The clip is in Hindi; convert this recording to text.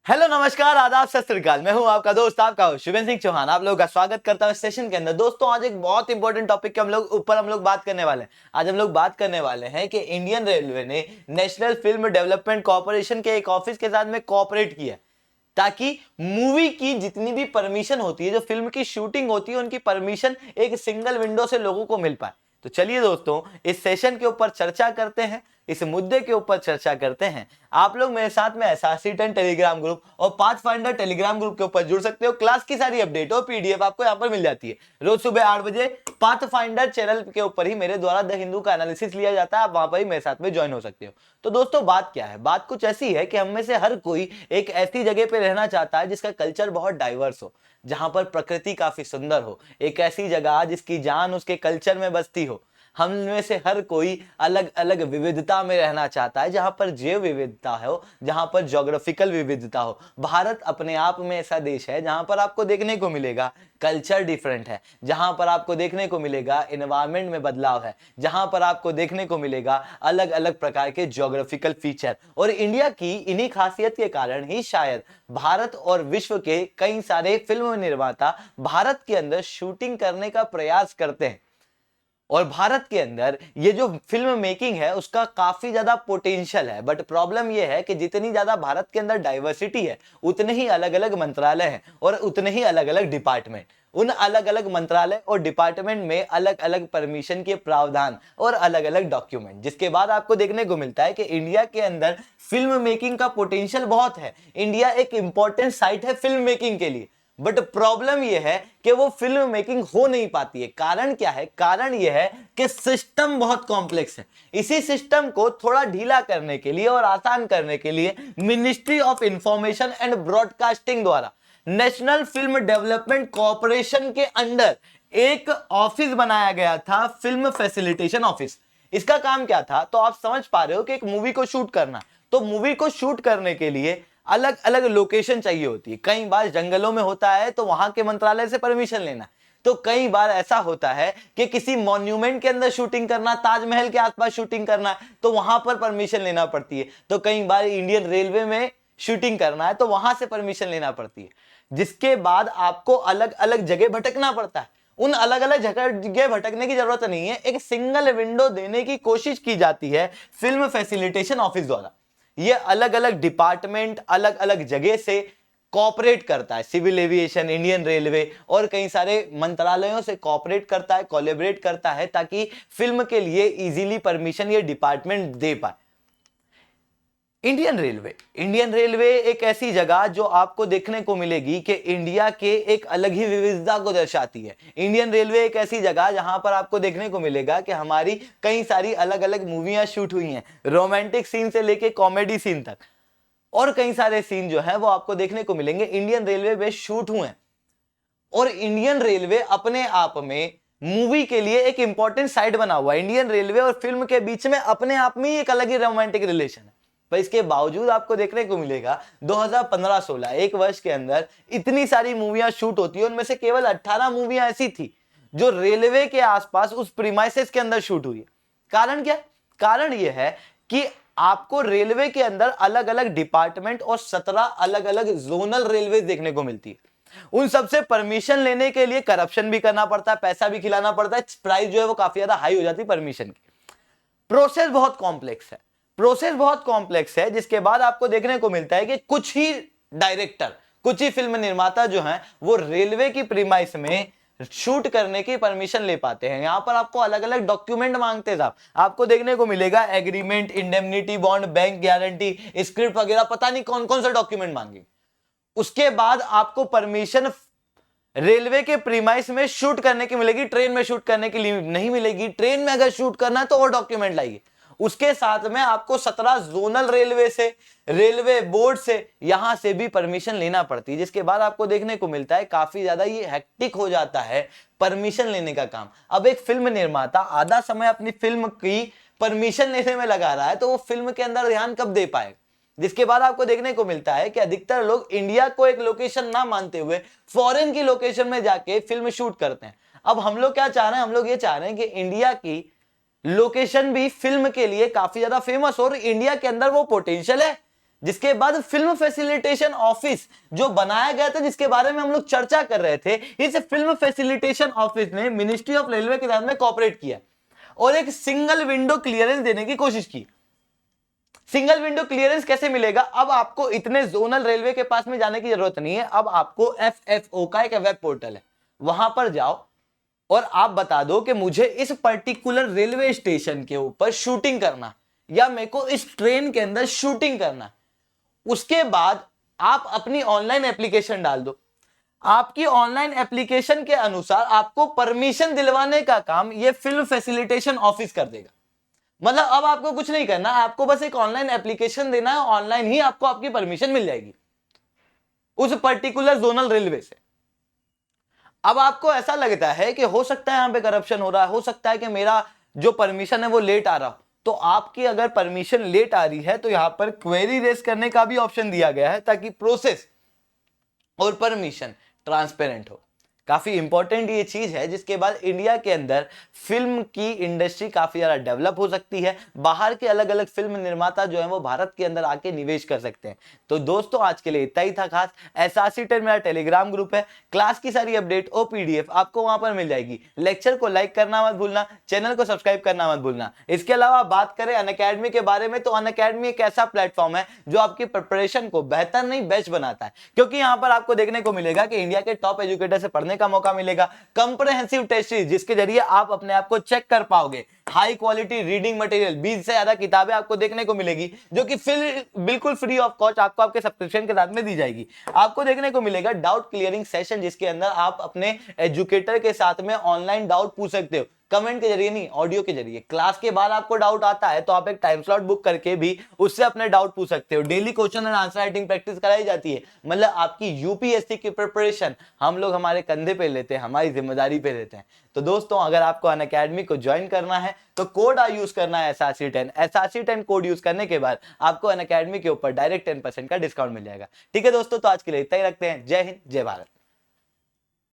हेलो नमस्कार आदाब सत श्री अकाल। मैं हूं आपका दोस्त आपका शुभेंद्र सिंह चौहान। आप लोगों का स्वागत करता हूं इस सेशन के अंदर। दोस्तों आज एक बहुत इंपॉर्टेंट टॉपिक के हम लोग बात करने वाले हैं। आज हम लोग बात करने वाले हैं कि इंडियन रेलवे ने नेशनल फिल्म डेवलपमेंट कॉर्पोरेशन के एक ऑफिस के साथ में कोऑपरेट किया ताकि मूवी की जितनी भी परमिशन होती है, जो फिल्म की शूटिंग होती है, उनकी परमिशन एक सिंगल विंडो से लोगों को मिल पाए। तो चलिए दोस्तों इस सेशन के ऊपर चर्चा करते हैं, इस मुद्दे के ऊपर चर्चा करते हैं। आप लोग मेरे साथ में SRC10 टेलीग्राम ग्रुप और पाथफाइंडर टेलीग्राम ग्रुप के ऊपर जुड़ सकते हो। क्लास की सारी अपडेट और पीडीएफ आपको यहाँ पर मिल जाती है। रोज सुबह 8 बजे पाथफाइंडर चैनल के ऊपर ही मेरे द्वारा द हिंदू का एनालिसिस लिया जाता है। आप वहां पर ही मेरे साथ में ज्वाइन हो सकते हो। तो दोस्तों बात क्या है? बात कुछ ऐसी है कि हम में से हर कोई एक ऐसी जगह पे रहना चाहता है जिसका कल्चर बहुत डाइवर्स हो, जहां पर प्रकृति काफी सुंदर हो, एक ऐसी जगह जिसकी जान उसके कल्चर में बसती हो। हम में से हर कोई अलग अलग विविधता में रहना चाहता है, जहां पर जैव विविधता हो, जहां पर ज्योग्राफिकल विविधता हो। भारत अपने आप में ऐसा देश है जहां पर आपको देखने को मिलेगा कल्चर डिफरेंट है, जहां पर आपको देखने को मिलेगा एनवायरनमेंट में बदलाव है, जहां पर आपको देखने को मिलेगा अलग अलग प्रकार के ज्योग्राफिकल फीचर। और इंडिया की इन्हीं खासियत के कारण ही शायद भारत और विश्व के कई सारे फिल्म निर्माता भारत के अंदर शूटिंग करने का प्रयास करते हैं। और भारत के अंदर ये जो फिल्म मेकिंग है उसका काफी ज्यादा पोटेंशियल है। बट प्रॉब्लम ये है कि जितनी ज्यादा भारत के अंदर डाइवर्सिटी है, उतने ही अलग अलग मंत्रालय हैं और उतने ही अलग अलग डिपार्टमेंट। उन अलग अलग मंत्रालय और डिपार्टमेंट में अलग अलग परमिशन के प्रावधान और अलग अलग डॉक्यूमेंट, जिसके बाद आपको देखने को मिलता है कि इंडिया के अंदर फिल्म मेकिंग का पोटेंशियल बहुत है। इंडिया एक इंपॉर्टेंट साइट है फिल्म मेकिंग के लिए। बट प्रॉब्लम यह है कि वो फिल्म मेकिंग हो नहीं पाती है। कारण क्या है? कारण यह है कि सिस्टम बहुत कॉम्प्लेक्स है। इसी सिस्टम को थोड़ा ढीला करने के लिए और आसान करने के लिए ministry of information and broadcasting द्वारा नेशनल फिल्म डेवलपमेंट कॉर्पोरेशन के अंडर एक ऑफिस बनाया गया था, फिल्म फैसिलिटेशन ऑफिस। इसका काम क्या था? तो आप समझ पा रहे हो कि एक मूवी को शूट करना, तो मूवी को शूट करने के लिए अलग अलग लोकेशन चाहिए होती है। कई बार जंगलों में होता है तो वहां के मंत्रालय से परमिशन लेना, तो कई बार ऐसा होता है कि किसी मॉन्यूमेंट के अंदर शूटिंग करना, ताजमहल के आसपास शूटिंग करना, तो वहां पर परमिशन लेना पड़ती है। तो कई बार इंडियन रेलवे में शूटिंग करना है तो वहां से परमिशन लेना पड़ती है, जिसके बाद आपको अलग अलग जगह भटकना पड़ता है। उन अलग अलग जगह भटकने की जरूरत नहीं है, एक सिंगल विंडो देने की कोशिश की जाती है फिल्म फैसिलिटेशन ऑफिस द्वारा। ये अलग अलग डिपार्टमेंट अलग अलग जगह से कोऑपरेट करता है। सिविल एविएशन, इंडियन रेलवे और कई सारे मंत्रालयों से कोऑपरेट करता है, कोलैबोरेट करता है, ताकि फिल्म के लिए इजीली परमिशन ये डिपार्टमेंट दे पाए। इंडियन रेलवे एक ऐसी जगह जो आपको देखने को मिलेगी कि इंडिया के एक अलग ही विविधता को दर्शाती है। इंडियन रेलवे एक ऐसी जगह जहां पर आपको देखने को मिलेगा कि हमारी कई सारी अलग अलग मूवियां शूट हुई हैं, रोमांटिक सीन से लेके कॉमेडी सीन तक, और कई सारे सीन जो है वो आपको देखने को मिलेंगे इंडियन रेलवे में शूट हुए हैं। और इंडियन रेलवे अपने आप में मूवी के लिए एक इंपॉर्टेंट साइट बना हुआ है। इंडियन रेलवे और फिल्म के बीच में अपने आप में ही एक अलग ही रोमांटिक रिलेशन है। पर इसके बावजूद आपको देखने को मिलेगा 2015-16 एक वर्ष के अंदर इतनी सारी मूवियां शूट होती है, उनमें से केवल 18 मूवियां ऐसी थी जो रेलवे के आसपास उस प्रीमाइसेस के अंदर शूट हुई है। कारण क्या? कारण यह है कि आपको रेलवे के अंदर अलग अलग डिपार्टमेंट और 17 अलग अलग जोनल रेलवे देखने को मिलती है। उन सबसे परमिशन लेने के लिए करप्शन भी करना पड़ता है, पैसा भी खिलाना पड़ता है, प्राइस जो है वो काफी ज्यादा हाई हो जाती है परमिशन की। प्रोसेस बहुत कॉम्प्लेक्स है, जिसके बाद आपको देखने को मिलता है कि कुछ ही डायरेक्टर, कुछ ही फिल्म निर्माता जो हैं वो रेलवे की प्रीमाइस में शूट करने की परमिशन ले पाते हैं। यहां पर आपको अलग अलग डॉक्यूमेंट मांगते साहब, आपको देखने को मिलेगा agreement, indemnity bond, bank guarantee, script वगैरह, पता नहीं कौन कौन सा डॉक्यूमेंट मांगे। उसके बाद आपको परमिशन रेलवे के प्रीमाइस में शूट करने की मिलेगी, ट्रेन में शूट करने के लिए नहीं मिलेगी। ट्रेन में अगर शूट करना है तो और डॉक्यूमेंट लाइए। उसके साथ में आपको 17 जोनल रेलवे से, रेलवे बोर्ड से, यहां से भी परमिशन लेना पड़ती है, जिसके बाद आपको देखने को मिलता है काफी ज्यादा ये हेक्टिक हो जाता है परमिशन लेने का काम। अब एक फिल्म निर्माता आधा समय अपनी फिल्म की परमिशन लेने में लगा रहा है, तो वो फिल्म के अंदर ध्यान कब दे पाएगा? जिसके बाद आपको देखने को मिलता है कि अधिकतर लोग इंडिया को एक लोकेशन ना मानते हुए फॉरेन की लोकेशन में जाके फिल्म शूट करते हैं। अब हम लोग क्या चाह रहे हैं? हम लोग ये चाह रहे हैं कि इंडिया की लोकेशन भी फिल्म के लिए काफी ज्यादा फेमस हो, और इंडिया के अंदर वो पोटेंशियल है जिसके बाद फिल्म फैसिलिटेशन ऑफिस जो बनाया गया था, जिसके बारे में हम लोग चर्चा कर रहे थे, इस फिल्म फैसिलिटेशन ऑफिस ने मिनिस्ट्री ऑफ रेलवे के साथ में कोऑपरेट किया और एक सिंगल विंडो क्लियरेंस देने की कोशिश की। सिंगल विंडो क्लियरेंस कैसे मिलेगा? अब आपको इतने जोनल रेलवे के पास में जाने की जरूरत नहीं है। अब आपको FFO का एक वेब पोर्टल है, वहां पर जाओ और आप बता दो कि मुझे इस पर्टिकुलर रेलवे स्टेशन के ऊपर शूटिंग करना, या मेरे को इस ट्रेन के अंदर शूटिंग करना। उसके बाद आप अपनी ऑनलाइन एप्लीकेशन डाल दो। आपकी ऑनलाइन एप्लीकेशन के अनुसार आपको परमिशन दिलवाने का काम ये फिल्म फैसिलिटेशन ऑफिस कर देगा। मतलब अब आपको कुछ नहीं करना, आपको बस एक ऑनलाइन एप्लीकेशन देना है, ऑनलाइन ही आपको आपकी परमिशन मिल जाएगी उस पर्टिकुलर जोनल रेलवे से। अब आपको ऐसा लगता है कि हो सकता है यहां पे करप्शन हो रहा है, हो सकता है कि मेरा जो परमिशन है वो लेट आ रहा हो, तो आपकी अगर परमिशन लेट आ रही है तो यहां पर क्वेरी रेज करने का भी ऑप्शन दिया गया है, ताकि प्रोसेस और परमिशन ट्रांसपेरेंट हो। काफी इंपॉर्टेंट ये चीज है, जिसके बाद इंडिया के अंदर फिल्म की इंडस्ट्री काफी ज्यादा डेवलप हो सकती है। बाहर के अलग अलग फिल्म निर्माता जो है वो भारत के अंदर आके निवेश कर सकते हैं। तो दोस्तों आज के लिए इतना ही था खास। SRC10 मेरा टेलीग्राम ग्रुप है, क्लास की सारी अपडेट और PDF आपको वहां पर मिल जाएगी। लेक्चर को लाइक करना मत भूलना, चैनल को सब्सक्राइब करना मत भूलना। इसके अलावा बात करें अनअकैडमी के बारे में, तो अनअकैडमी एक ऐसा प्लेटफॉर्म है जो आपकी प्रिपरेशन को बेहतर नहीं बेस्ट बनाता है, क्योंकि यहां पर आपको देखने को मिलेगा कि इंडिया के टॉप एजुकेटर से पढ़ने का मौका मिलेगा। कंप्रहेंसिव टेस्ट सीरीज जिसके जरिए आप अपने आप को चेक कर पाओगे। हाई क्वालिटी रीडिंग मटेरियल, 20 से ज्यादा किताबें आपको देखने को मिलेगी, जो कि बिल्कुल फ्री ऑफ कॉस्ट आपको आपके सब्सक्रिप्शन के साथ में दी जाएगी। आपको देखने को मिलेगा डाउट क्लियरिंग सेशन, जिसके अंदर आप अपने एजुकेटर के साथ में ऑनलाइन डाउट पूछ सकते हो, कमेंट के जरिए नहीं, ऑडियो के जरिए। क्लास के बाद आपको डाउट आता है तो आप एक टाइम स्लॉट बुक करके भी उससे अपने डाउट पूछ सकते हो। Daily question and answer writing practice कराई जाती है। मतलब आपकी UPSC की प्रिपरेशन हम लोग हमारे कंधे पे लेते हैं, हमारी जिम्मेदारी पे लेते हैं। तो दोस्तों अगर आपको अनअकैडमी को ज्वाइन करना है तो कोड यूज करना है SRC10। SRC10 कोड यूज करने के बाद आपको अनअकैडमी के ऊपर डायरेक्ट 10% का डिस्काउंट मिल जाएगा। ठीक है दोस्तों, तो आज के लिए इतना ही रखते हैं। जय हिंद, जय भारत।